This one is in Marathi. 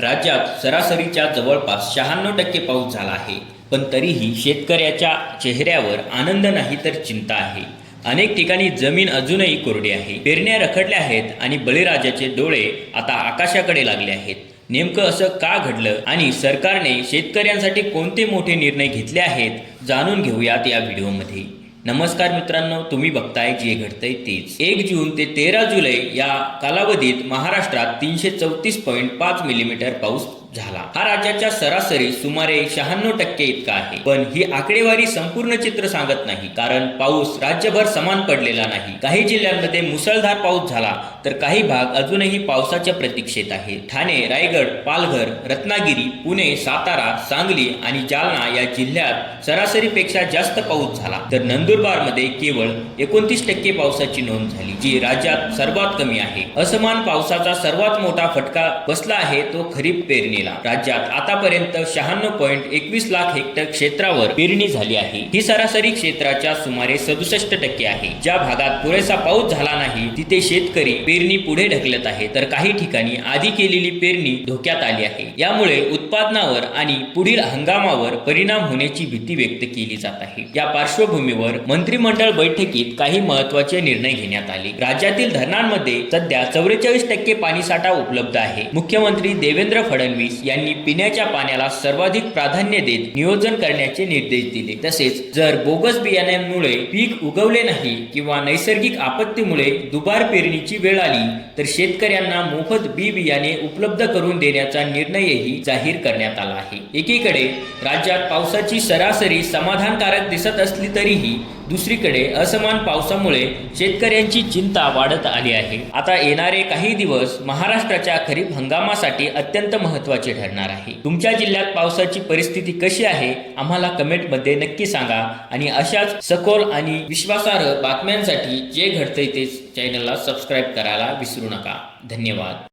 राज्यात सरासरीच्या जवळपास 96% पाऊस झाला आहे, पण तरीही शेतकऱ्याच्या चेहऱ्यावर आनंद नाही तर चिंता आहे. अनेक ठिकाणी जमीन अजूनही कोरडी आहे. पेरण्या रखडल्या आहेत आणि बळीराजाचे डोळे आता आकाशाकडे लागले आहेत. नेमकं असं का घडलं आणि सरकारने शेतकऱ्यांसाठी कोणते मोठे निर्णय घेतले आहेत, जाणून घेऊयात या व्हिडिओमध्ये. नमस्कार मित्रांनो, तुम्ही बघताय जे घडतंय तेच. 1 जून ते 13 जुलै या कालावधीत महाराष्ट्रात 334.5 मिलीमीटर पाऊस झाला. हा राज्याच्या सरासरी सुमारे 96% इतका आहे. पण ही आकडेवारी संपूर्ण चित्र सांगत नाही, कारण पाऊस राज्यभर समान पडलेला नाही. काही जिल्ह्यांमध्ये मुसळधार पाऊस झाला, तर काही भाग अजूनही पावसाच्या प्रतीक्षेत आहे. ठाणे, रायगड, पालघर, रत्नागिरी, पुणे, सातारा, सांगली आणि जालना या जिल्ह्यात सरासरीपेक्षा जास्त पाऊस झाला, तर नंदुरबारमध्ये केवळ 29% पावसाची नोंद झाली, जी राज्यात सर्वात कमी आहे. असमान पावसाचा सर्वात मोठा फटका बसला आहे तो खरीप पेरणी. राज्यात आतापर्यंत 96.21 लाख हेक्टर क्षेत्रावर पेरणी झाली आहे. ही सरासरी क्षेत्राच्या सुमारे 67% आहे. ज्या भागात पुरेसा पाऊस झाला नाही तिथे शेतकरी पेरणी पुढे ढकलत आहे, तर काही ठिकाणी आधी केलेली पेरणी धोक्यात आली आहे. यामुळे उत्पादनावर आणि पुढील हंगामावर परिणाम होण्याची भीती व्यक्त केली जात आहे. या पार्श्वभूमीवर मंत्रिमंडळ बैठकीत काही महत्त्वाचे निर्णय घेण्यात आले. राज्यातील धरणांमध्ये सध्या 44% पाणीसाठा उपलब्ध आहे. मुख्यमंत्री देवेंद्र फडणवीस यांनी पिण्याच्या पाण्याला सर्वाधिक प्राधान्य देत नियोजन करण्याचे निर्देश दिले. तसेच जर बोगस बियाण्यांमुळे पीक उगवले नाही किंवा नैसर्गिक आपत्तीमुळे दुबार पेरणीची वेळ आली, तर शेतकऱ्यांना मोफत बी बियाणे उपलब्ध करून देण्याचा निर्णयही जाहीर करण्यात आला आहे. एकीकडे राज्यात पावसाची सरासरी समाधानकारक दिसत असली तरीही दुसरीकडे असमान पावसामुळे शेतकऱ्यांची चिंता वाढत आली आहे. आता येणारे काही दिवस महाराष्ट्राच्या खरीप हंगामासाठी अत्यंत महत्त्वाचे ठरणार आहे. तुमच्या जिल्ह्यात पावसाची परिस्थिती कशी आहे आम्हाला कमेंटमध्ये नक्की सांगा आणि अशाच सखोल आणि विश्वासार्ह बातम्यांसाठी जे घडतंय तेच चॅनलला सबस्क्राईब करायला विसरू नका. धन्यवाद.